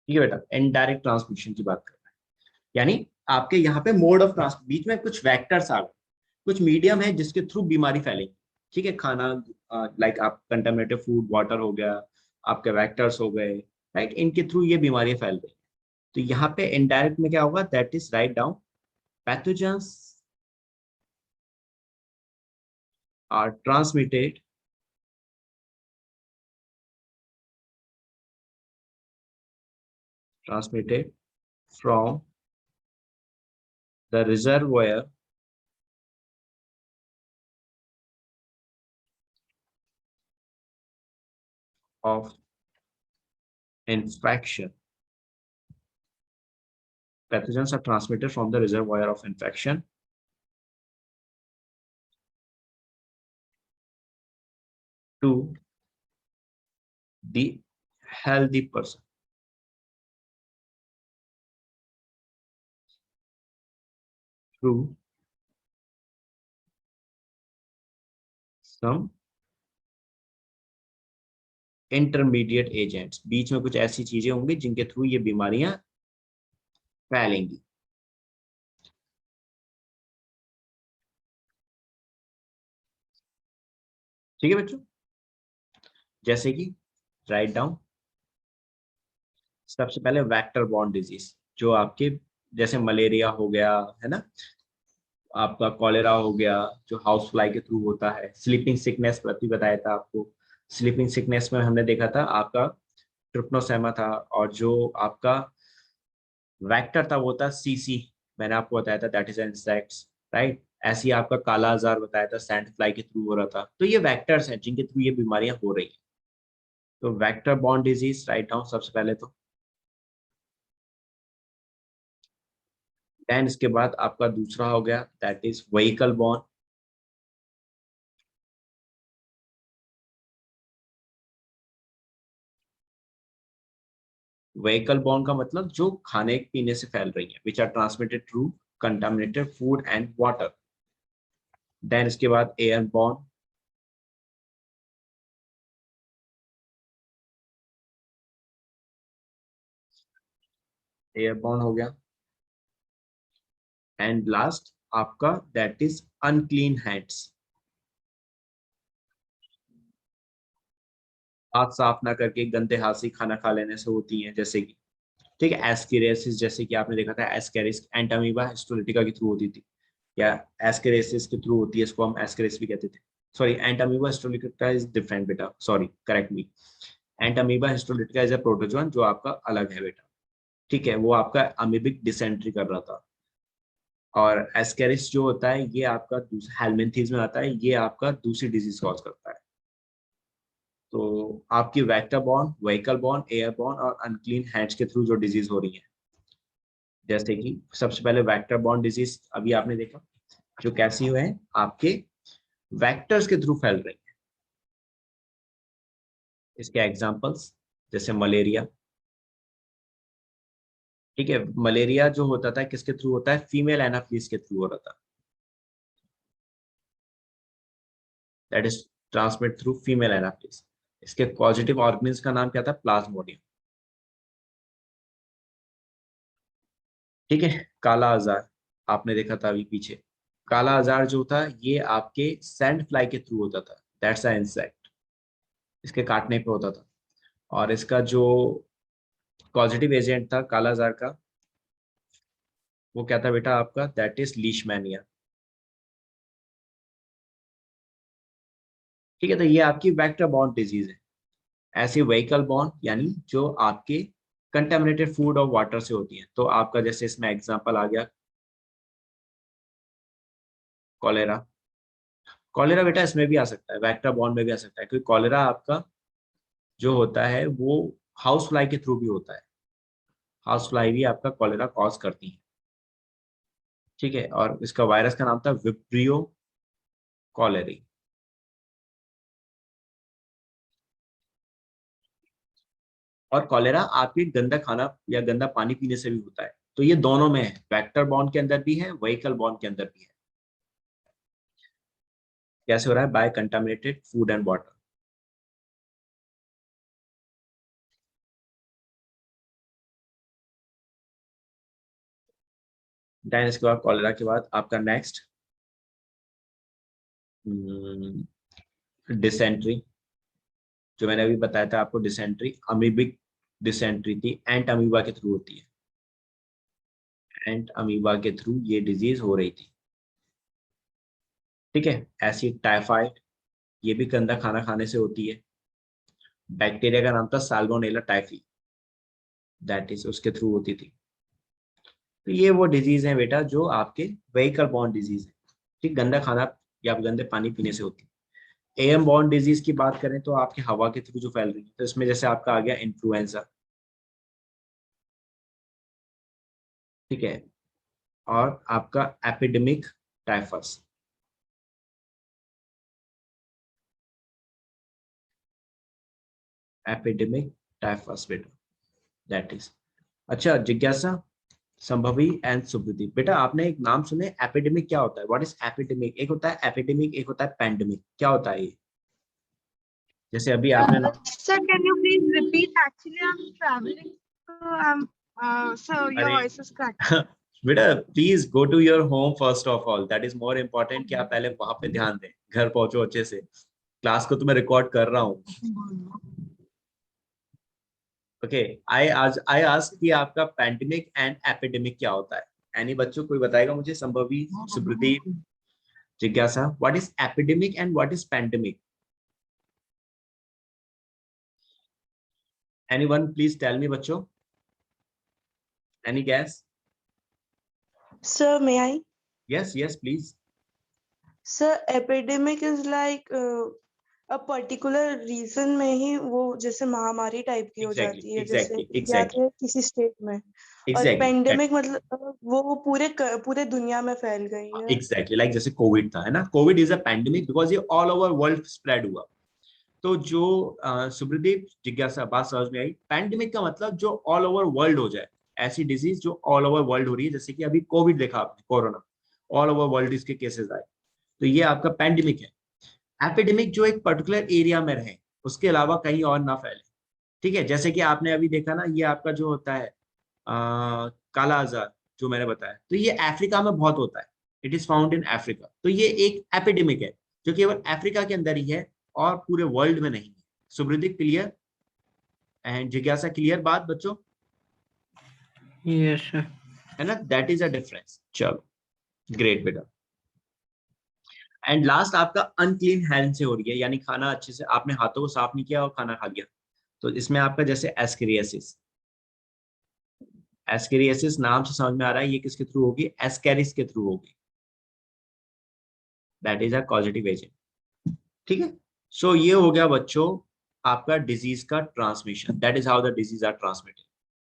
ठीक है बेटा, इनडायरेक्ट ट्रांसमिशन की बात कर रहे हैं, यानी आपके यहाँ पे मोड ऑफ ट्रांस, बीच में कुछ वेक्टर्स आ गए, कुछ मीडियम है जिसके थ्रू बीमारी फैलेगी। ठीक है, खाना, लाइक आप कंटामिनेटेड फूड, वाटर हो गया, आपके वेक्टर्स हो गए, राइट, इनके थ्रू ये बीमारियां फैल रही हैं। तो यहाँ पे इनडायरेक्ट में क्या होगा, that is write down, pathogens are transmitted from the reservoir of infection. Pathogens are transmitted from the reservoir of infection to the healthy person through some intermediate agents. बीच में कुछ ऐसी चीजें होंगी जिनके थ्रू ये बीमारियां फैलेंगी। ठीक है बच्चों, जैसे कि राइट डाउन, सबसे पहले वेक्टर बॉर्न डिजीज, जो आपके जैसे मलेरिया हो गया, है ना, आपका कॉलेरा हो गया, जो हाउस फ्लाई के थ्रू होता है। स्लीपिंग सिकनेस प्रति बताया था आपको, स्लीपिंग सिकनेस में हमने देखा था आपका ट्रिप्नोसोमा था, और जो आपका वेक्टर था वो था सीसी, मैंने आपको बताया था, दैट इज इंसेक्ट्स, राइट। ऐसे ही आपका काला आजार बताया था, सैंड फ्लाई के थ्रू हो रहा था। तो ये वेक्टर्स हैं जिनके थ्रू ये बीमारियां हो रही हैं। तो vector borne disease write down सबसे पहले तो। देन इसके बाद आपका दूसरा हो गया, that is vehicle borne. Vehicle borne का मतलब जो खाने पीने से फैल रही है, which are transmitted through contaminated food and water. Then इसके बाद एयर बॉर्न, एयर बॉर्न हो गया। एंड लास्ट आपका दैट इज अनक्लीन हैंड्स, हाथ साफ ना करके गंदे हाथ से खाना खा लेने से होती हैं, जैसे कि, ठीक है, एस्केरेसिस, जैसे कि आपने देखा था एस्केरिस एंटामीबा हिस्टोलिटिका के थ्रू होती थी, या एस्केरेसिस के थ्रू होती है, इसको हम एस्केरिस भी कहते थे। Sorry, Entamoeba histolytica is different बेटा, sorry, correct me. Entamoeba histolytica is a protozoan जो आपका अलग है बेटा। ठीक है, वो आपका अमीबिक डिसेंट्री कर रहा था। और एस्केरिस जो होता है ये आपका हेलमिंथीज में आता है, ये आपका दूसरी डिजीज कॉज करता है। तो आपकी vector borne, vehicle born, air born और अनक्लीन हैंड्स के थ्रू जो डिजीज हो रही है, जैसे कि सबसे पहले वेक्टर बॉर्न डिजीज अभी आपने देखा, जो कैसी हुए हैं, आपके वेक्टर्स के थ्रू फैल रही है। इसके एग्जांपल्स, जैसे मलेरिया। ठीक है, मलेरिया जो होता था किसके थ्रू होता है, फीमेल एनाफिलीज के थ्रू हो रहा था, that is transmit through female Anopheles. इसके पॉजिटिव ऑर्गेनिज्म का नाम क्या था, प्लाज्मोडियम। ठीक है, काला आजार आपने देखा था अभी पीछे, काला आजार जो था ये आपके सैंड फ्लाई के थ्रू होता था, दैट्स अ इंसेक्ट, इसके काटने पे होता था। और इसका जो पॉजिटिव एजेंट था काला आजार का, वो क्या था बेटा आपका, दैट इज लीशमैनिया। ठीक है, तो ये आपकी वेक्टर बॉर्न डिजीज है। ऐसी व्हीकल बॉर्न यानी जो आपके कंटेमिनेटेड फूड और वाटर से होती है, तो आपका जैसे इसमें एग्जांपल आ गया कॉलेरा। कॉलेरा बेटा इसमें भी आ सकता है, वेक्टर बॉर्न में भी आ सकता है, क्योंकि कॉलेरा आपका जो होता है वो हाउस फ्लाई के थ्रू भी होता है। हाउस फ्लाई भी आपका कॉलेरा कॉज करती है। ठीक है, और इसका वायरस का नाम था विब्रियो कॉलेरी। और कॉलेरा आपके गंदा खाना या गंदा पानी पीने से भी होता है। तो ये दोनों में है, वेक्टर बॉर्न के अंदर भी है, व्हीकल बॉर्न के अंदर भी है। कैसे हो रहा है, by contaminated food and water. Then इसके बाद कॉलेरा के बाद आपका नेक्स्ट डिसेंट्री, जो मैंने अभी बताया था आपको, डिसेंट्री अमीबिक डिसेंट्री थी, एंट अमीबा के थ्रू होती है, एंट अमीबा के थ्रू ये डिजीज हो रही थी। ठीक है, ऐसी टाइफाइड, ये भी गंदा खाना खाने से होती है। बैक्टीरिया का नाम था साल्मोनेला टाइफी, दैट इज उसके थ्रू होती थी। तो ये वो डिजीज है बेटा जो आपके व्हीकल बॉर्न डिजीज है, ठीक, गंदा खाना या गंदे पानी पीने से होती है। एयरबॉर्न बॉर्न डिजीज की बात करें तो आपके हवा के थ्रू जो फैल रही है, तो इसमें जैसे आपका आ गया इन्फ्लुएंजा, ठीक है, और आपका एपिडेमिक टाइफस, एपिडेमिक टाइफस बेटा, दैट इज। अच्छा जिज्ञासा, संभवी एंड सुकृति, बेटा आपने एक नाम सुने एपिडेमिक, क्या होता है, व्हाट इज एपिडेमिक? एक होता है एपिडेमिक, एक होता है पैंडेमिक, क्या होता है ये? जैसे अभी आपने नाम Sir, can you please repeat? Actually, I'm traveling, so so your अरे voice is cracking. बेटा please go to your home first of all, that is more important कि आप पहले वहां पे ध्यान दें, घर पहुंचो अच्छे से, क्लास को तो मैं रिकॉर्ड कर रहा हूँ। ओके, आई आस्क कि आपका पैंडेमिक एंड एपिडेमिक क्या होता है? एनी बच्चों कोई बताएगा मुझे, संभवी, सुप्रदीप, जिज्ञासा, what is epidemic and what is pandemic? Anyone please tell me बच्चों, any guess? Sir, may I? Yes yes please. Sir, epidemic is like a particular reason में ही वो जैसे महामारी टाइप की हो जाती है, जैसे इंडिया के किसी स्टेट में। और पेंडेमिक मतलब वो पूरे दुनिया में फैल गई है। एग्जैक्टली लाइक जैसे कोविड था, है ना, Covid is a pandemic because ये ऑल ओवर वर्ल्ड स्प्रेड हुआ। तो जो सुब्रदीप जिज्ञासा बात समझ में आई, पैंडेमिक का मतलब जो ऑल ओवर वर्ल्ड हो जाए, ऐसी डिजीज जो ऑल ओवर वर्ल्ड हो रही है, जैसे कि अभी कोविड देखा आपने, कोरोना, ऑल ओवर वर्ल्ड इसके केसेस आए, तो ये आपका पैंडेमिक है। एपिडेमिक जो एक पर्टिकुलर एरिया में रहे, उसके अलावा कहीं और ना फैले। ठीक है, जैसे कि आपने अभी देखा ना, ये आपका जो होता है काला आजार, जो मैंने बताया, तो ये अफ्रीका में बहुत होता है, it is found in Africa, तो ये एक एपिडेमिक है जो केवल अफ्रीका के अंदर ही है और पूरे वर्ल्ड में नहीं है। सुब्रदीप क्लियर एंड जिज्ञासा क्लियर बात बच्चों? Yes sir. है ना, दैट इज अ डिफरेंस। चलो ग्रेट बेटा। एंड लास्ट आपका अनक्लीन हैंड से हो रही है, यानी खाना अच्छे से आपने हाथों को साफ नहीं किया और खाना खा लिया, तो इसमें आपका जैसे एस्केरियासिस, एस्केरियासिस नाम से समझ में आ रहा है ये किसके थ्रू होगी, एस्केरिस के थ्रू होगी, that is a causative agent. ठीक है, सो ये हो गया बच्चों आपका डिजीज का transmission, that is how the disease are transmitted.